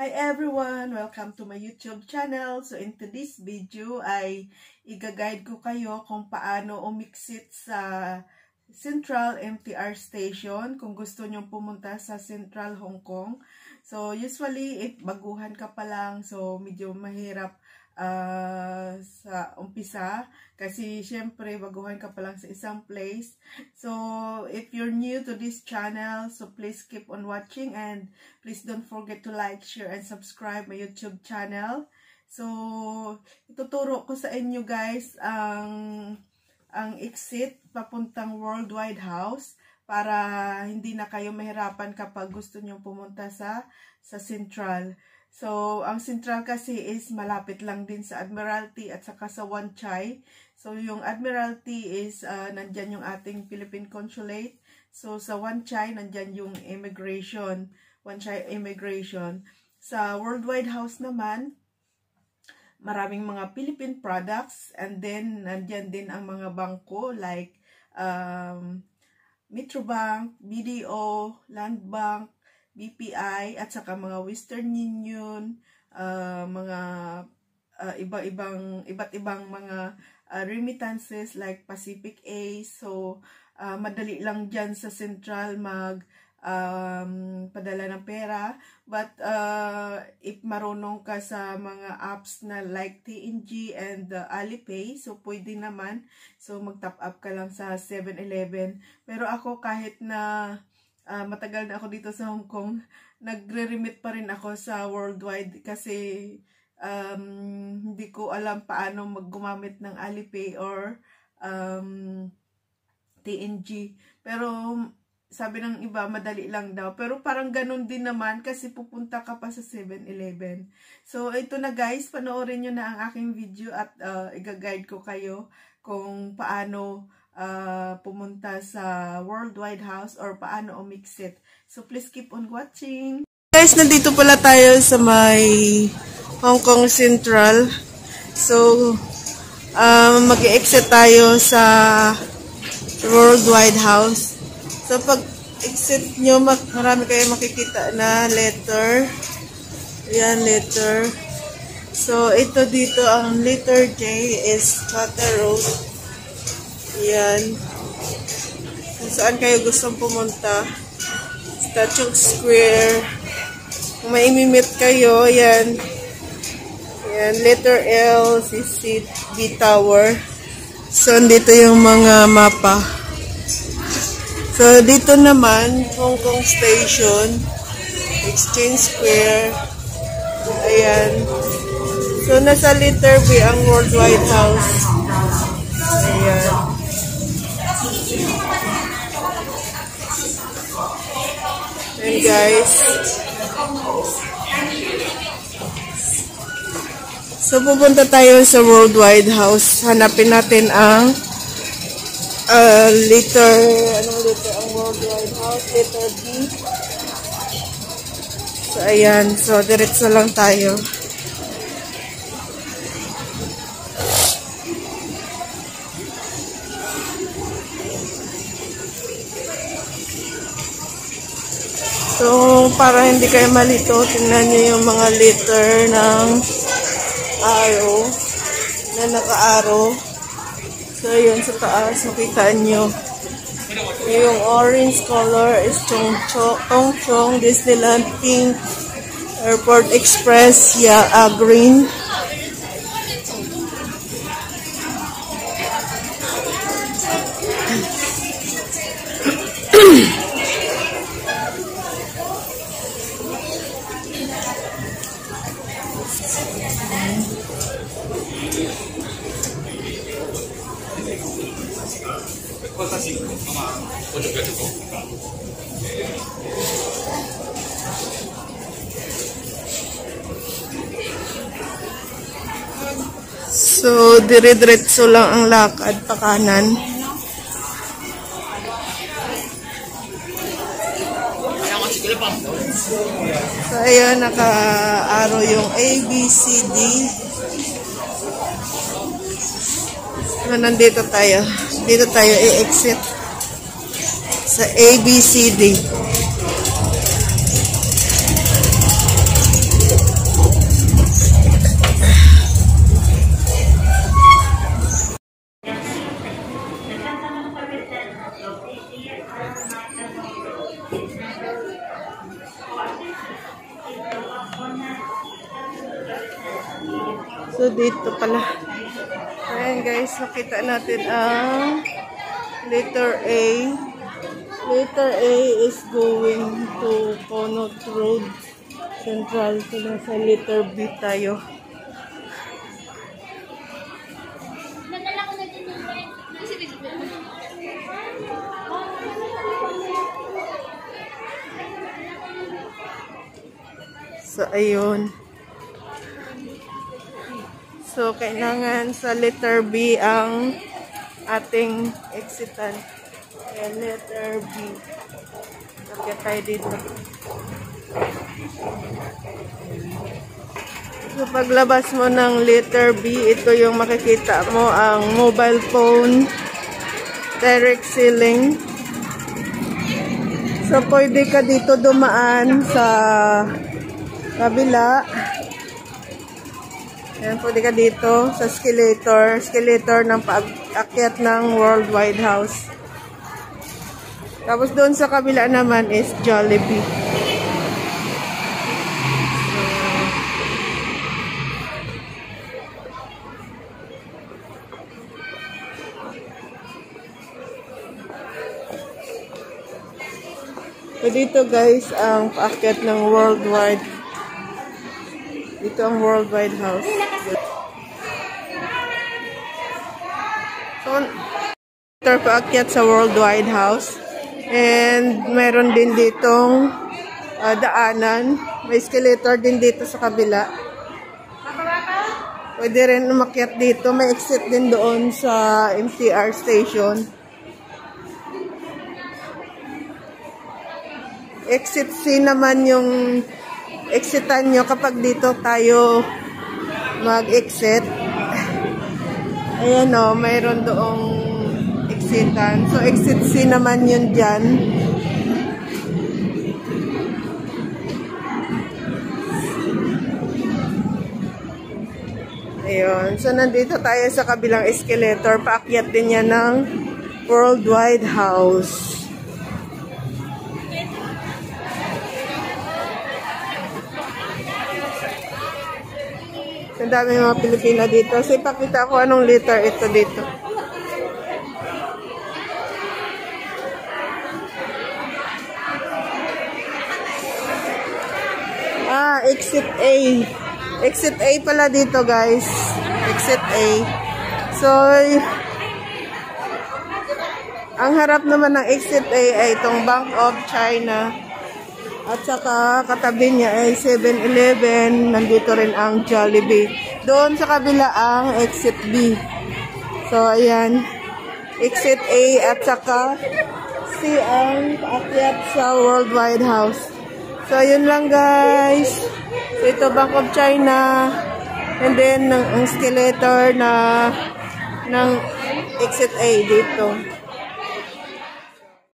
Hi everyone! Welcome to my YouTube channel. So in today's video ay i-guide ko kayo kung paano umiksit sa Central MTR Station kung gusto nyo pumunta sa Central Hong Kong. So usually if baguhan ka pa lang, so medyo mahirap sa umpisa kasi syempre baguhan ka pa lang sa isang place. So if you're new to this channel, so please keep on watching and please don't forget to like, share and subscribe my YouTube channel. So ituturo ko sa inyo guys ang exit papuntang Worldwide House para hindi na kayo mahirapan kapag gusto nyo pumunta sa Central. So, ang Central kasi is malapit lang din sa Admiralty at saka sa Wan Chai. So, yung Admiralty is nandyan yung ating Philippine Consulate. So, sa Wan Chai, nandyan yung Immigration. Wan Chai Immigration. Sa Worldwide House naman, maraming mga Philippine products. And then, nandyan din ang mga bangko like Metrobank, BDO, Land Bank, BPI at saka mga Western Union, mga iba't ibang mga remittances like Pacific Ace. So madali lang dyan sa Central padala ng pera, but if marunong ka sa mga apps na like TNG and Alipay, so pwede naman. So mag-top up ka lang sa 7-Eleven. Pero ako kahit na matagal na ako dito sa Hong Kong, nagre-remit pa rin ako sa Worldwide kasi hindi ko alam paano gumamit ng Alipay or TNG. Pero sabi ng iba, madali lang daw. Pero parang ganun din naman kasi pupunta ka pa sa 7-Eleven. So ito na guys, panoorin nyo na ang aking video at i-guide ko kayo kung paano pumunta sa Worldwide House or paano umiksit. So please keep on watching. Guys, nandito pala tayo sa may Hong Kong Central. So mag-exit tayo sa Worldwide House. So pag exit nyo, marami kayo makikita na letter. Ayan, letter. So ito dito, ang letter J is Carter Road. Yan. Kung saan kayo gustong pumunta. Statue Square. Kung may imimit kayo, yan. Yan. Letter L, CCTV Tower. So, dito yung mga mapa. So, dito naman, Hong Kong Station. Exchange Square. Ayan. So, nasa letter B ang Worldwide House. Ayan. And guys, so pupunta tayo sa Worldwide House. Hanapin natin ang letter, anong letter ang Worldwide House? Letter B. So ayan, so diretso lang tayo. So, para hindi kayo malito, tingnan nyo yung mga letter ng arrow na naka-arrow. So, yun sa taas, makita nyo. Yung orange color is Tong Chong, Disneyland Pink, Airport Express, green. So, dire-diretso lang ang lakad pa kanan. So, ayan, naka-arrow yung A, B, C, D. So, nandito tayo. Dito tayo i-exit sa A, B, C, D. So, dito pala. Ayan guys, makita natin ang letter A. Letter A is going to Conot Road Central. So, nasa letter B tayo. So, ayun. So, kailangan sa letter B ang ating exitan. Ayan, letter B. Lagyan tayo dito. So, paglabas mo ng letter B, ito yung makikita mo ang mobile phone direct selling. So, pwede ka dito dumaan sa kabila. Ayan, pwede ka dito sa escalator ng pag-akyat ng Worldwide House. Tapos doon sa kabila naman is Jollibee. So, dito guys, ang paakyat ng Worldwide. Dito ang Worldwide House. So, ito paakyat sa Worldwide House. And mayroon din ditong daanan. May escalator din dito sa kabila. Pwede rin umakyat dito. May exit din doon sa MTR station. Exit C naman yung exitan nyo kapag dito tayo mag-exit. Ayan o, mayroon doong exitan. So, exit C naman yun dyan. Ayun. So, nandito tayo sa kabilang escalator. Paakyat din yan ng Worldwide House. Ang dami mga Pilipina dito. So, ipakita ko anong letter ito dito. Exit A. Exit A pala dito, guys. Exit A. So, ang harap naman ng exit A ay itong Bank of China. At saka katabi niya ay 7-Eleven. Nandito rin ang Jollibee. Doon sa kabila ang exit B. So, ayan. Exit A at saka C ang paakyat sa Worldwide House. So, ayun lang guys. So, ito Bank of China. And then, ang escalator na ng exit A dito.